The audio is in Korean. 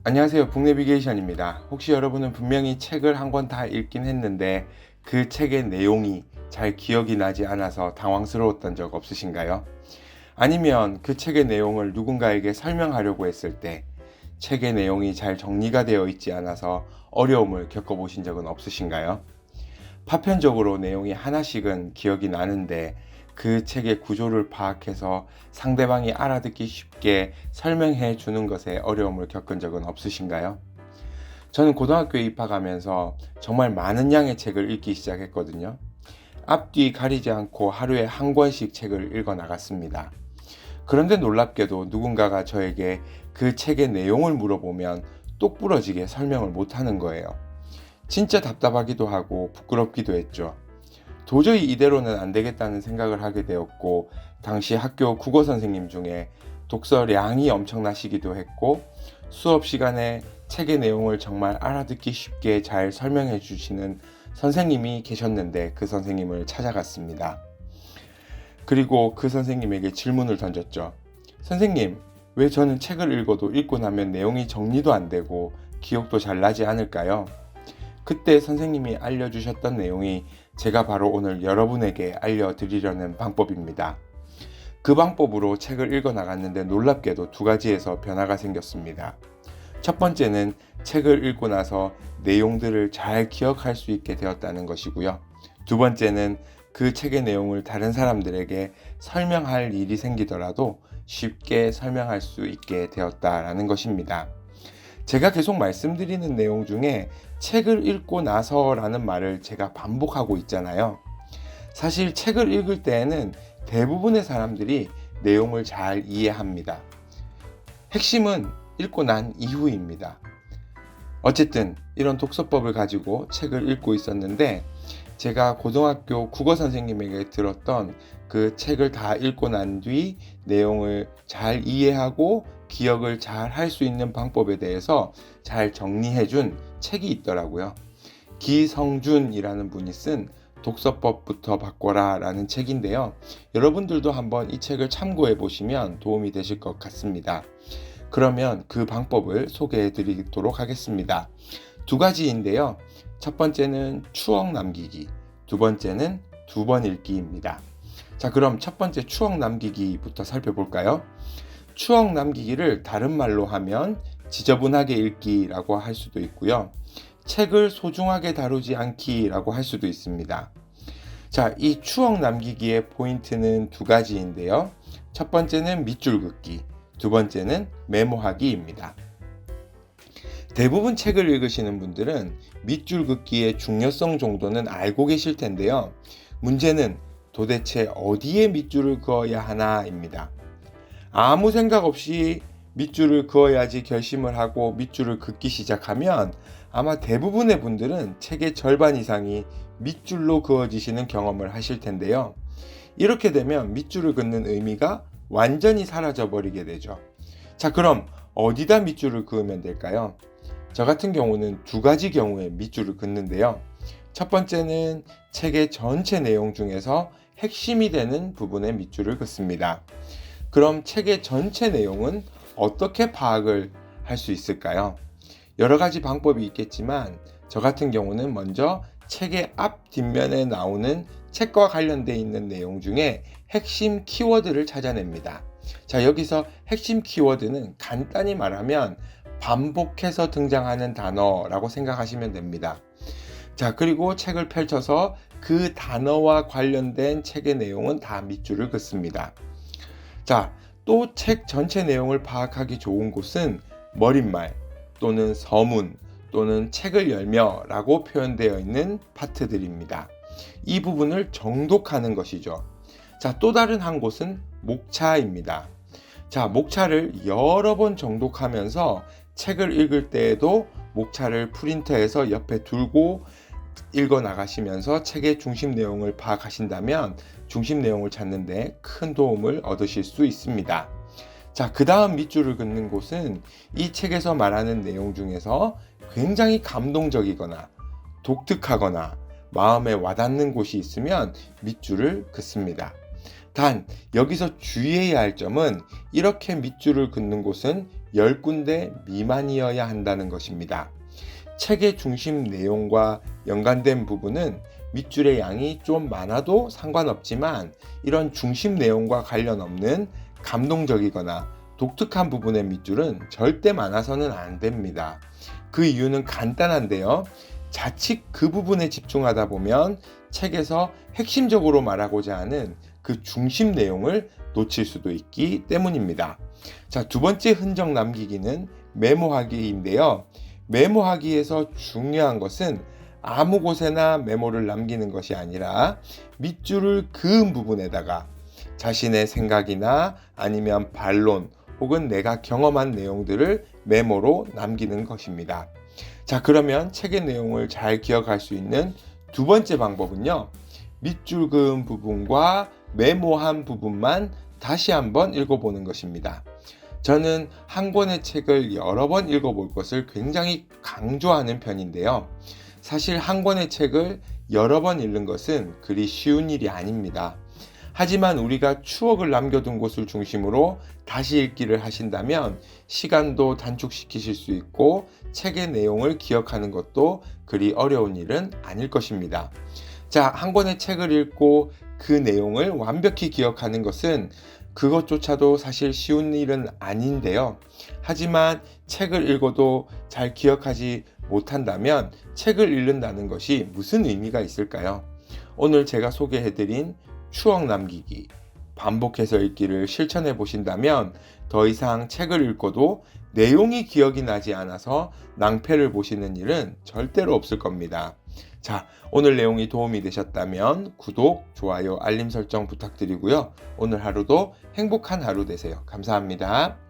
안녕하세요. 북내비게이션입니다. 혹시 여러분은 분명히 책을 한 권 다 읽긴 했는데 그 책의 내용이 잘 기억이 나지 않아서 당황스러웠던 적 없으신가요? 아니면 그 책의 내용을 누군가에게 설명하려고 했을 때 책의 내용이 잘 정리가 되어 있지 않아서 어려움을 겪어보신 적은 없으신가요? 파편적으로 내용이 하나씩은 기억이 나는데 그 책의 구조를 파악해서 상대방이 알아듣기 쉽게 설명해 주는 것에 어려움을 겪은 적은 없으신가요? 저는 고등학교에 입학하면서 정말 많은 양의 책을 읽기 시작했거든요. 앞뒤 가리지 않고 하루에 한 권씩 책을 읽어 나갔습니다. 그런데 놀랍게도 누군가가 저에게 그 책의 내용을 물어보면 똑부러지게 설명을 못하는 거예요. 진짜 답답하기도 하고 부끄럽기도 했죠. 도저히 이대로는 안 되겠다는 생각을 하게 되었고, 당시 학교 국어 선생님 중에 독서량이 엄청나시기도 했고, 수업 시간에 책의 내용을 정말 알아듣기 쉽게 잘 설명해 주시는 선생님이 계셨는데 그 선생님을 찾아갔습니다. 그리고 그 선생님에게 질문을 던졌죠. 선생님, 왜 저는 책을 읽어도 읽고 나면 내용이 정리도 안 되고 기억도 잘 나지 않을까요? 그때 선생님이 알려주셨던 내용이 제가 바로 오늘 여러분에게 알려드리려는 방법입니다. 그 방법으로 책을 읽어 나갔는데 놀랍게도 두 가지에서 변화가 생겼습니다. 첫 번째는 책을 읽고 나서 내용들을 잘 기억할 수 있게 되었다는 것이고요. 두 번째는 그 책의 내용을 다른 사람들에게 설명할 일이 생기더라도 쉽게 설명할 수 있게 되었다라는 것입니다. 제가 계속 말씀드리는 내용 중에 책을 읽고 나서라는 말을 제가 반복하고 있잖아요. 사실 책을 읽을 때에는 대부분의 사람들이 내용을 잘 이해합니다. 핵심은 읽고 난 이후입니다. 어쨌든 이런 독서법을 가지고 책을 읽고 있었는데 제가 고등학교 국어 선생님에게 들었던 그 책을 다 읽고 난 뒤 내용을 잘 이해하고 기억을 잘 할 수 있는 방법에 대해서 잘 정리해준 책이 있더라고요. 기성준이라는 분이 쓴 독서법부터 바꿔라 라는 책인데요. 여러분들도 한번 이 책을 참고해 보시면 도움이 되실 것 같습니다. 그러면 그 방법을 소개해 드리도록 하겠습니다. 두 가지인데요. 첫 번째는 추억 남기기, 두 번째는 두 번 읽기입니다. 자, 그럼 첫 번째 추억 남기기부터 살펴볼까요? 추억 남기기를 다른 말로 하면 지저분하게 읽기라고 할 수도 있고요. 책을 소중하게 다루지 않기라고 할 수도 있습니다. 자, 이 추억 남기기의 포인트는 두 가지인데요. 첫 번째는 밑줄 긋기, 두 번째는 메모하기입니다. 대부분 책을 읽으시는 분들은 밑줄 긋기의 중요성 정도는 알고 계실 텐데요. 문제는 도대체 어디에 밑줄을 그어야 하나입니다. 아무 생각 없이 밑줄을 그어야지 결심을 하고 밑줄을 긋기 시작하면 아마 대부분의 분들은 책의 절반 이상이 밑줄로 그어지시는 경험을 하실 텐데요. 이렇게 되면 밑줄을 긋는 의미가 완전히 사라져 버리게 되죠. 자, 그럼 어디다 밑줄을 그으면 될까요? 저 같은 경우는 두 가지 경우에 밑줄을 긋는데요. 첫 번째는 책의 전체 내용 중에서 핵심이 되는 부분에 밑줄을 긋습니다. 그럼 책의 전체 내용은 어떻게 파악을 할 수 있을까요? 여러 가지 방법이 있겠지만 저 같은 경우는 먼저 책의 앞 뒷면에 나오는 책과 관련되어 있는 내용 중에 핵심 키워드를 찾아냅니다. 자, 여기서 핵심 키워드는 간단히 말하면 반복해서 등장하는 단어라고 생각하시면 됩니다. 자, 그리고 책을 펼쳐서 그 단어와 관련된 책의 내용은 다 밑줄을 긋습니다. 자, 또 책 전체 내용을 파악하기 좋은 곳은 머릿말 또는 서문 또는 책을 열며 라고 표현되어 있는 파트들입니다. 이 부분을 정독하는 것이죠. 자, 또 다른 한 곳은 목차입니다. 자, 목차를 여러 번 정독하면서 책을 읽을 때에도 목차를 프린터해서 옆에 두고 읽어 나가시면서 책의 중심 내용을 파악하신다면 중심 내용을 찾는 데 큰 도움을 얻으실 수 있습니다. 자, 그 다음 밑줄을 긋는 곳은 이 책에서 말하는 내용 중에서 굉장히 감동적이거나 독특하거나 마음에 와닿는 곳이 있으면 밑줄을 긋습니다. 단, 여기서 주의해야 할 점은 이렇게 밑줄을 긋는 곳은 10군데 미만이어야 한다는 것입니다. 책의 중심 내용과 연관된 부분은 밑줄의 양이 좀 많아도 상관없지만 이런 중심 내용과 관련 없는 감동적이거나 독특한 부분의 밑줄은 절대 많아서는 안 됩니다. 그 이유는 간단한데요. 자칫 그 부분에 집중하다 보면 책에서 핵심적으로 말하고자 하는 그 중심 내용을 놓칠 수도 있기 때문입니다. 자, 두 번째 흔적 남기기는 메모하기인데요. 메모하기에서 중요한 것은 아무 곳에나 메모를 남기는 것이 아니라 밑줄을 그은 부분에다가 자신의 생각이나 아니면 반론 혹은 내가 경험한 내용들을 메모로 남기는 것입니다. 자, 그러면 책의 내용을 잘 기억할 수 있는 두 번째 방법은요. 밑줄 그은 부분과 메모한 부분만 다시 한번 읽어보는 것입니다. 저는 한 권의 책을 여러 번 읽어볼 것을 굉장히 강조하는 편인데요. 사실 한 권의 책을 여러 번 읽는 것은 그리 쉬운 일이 아닙니다. 하지만 우리가 추억을 남겨둔 곳을 중심으로 다시 읽기를 하신다면 시간도 단축시키실 수 있고 책의 내용을 기억하는 것도 그리 어려운 일은 아닐 것입니다. 자, 한 권의 책을 읽고 그 내용을 완벽히 기억하는 것은 그것조차도 사실 쉬운 일은 아닌데요. 하지만 책을 읽어도 잘 기억하지 못한다면 책을 읽는다는 것이 무슨 의미가 있을까요? 오늘 제가 소개해드린 추억 남기기, 반복해서 읽기를 실천해 보신다면 더 이상 책을 읽고도 내용이 기억이 나지 않아서 낭패를 보시는 일은 절대로 없을 겁니다. 자, 오늘 내용이 도움이 되셨다면 구독, 좋아요, 알림 설정 부탁드리고요. 오늘 하루도 행복한 하루 되세요. 감사합니다.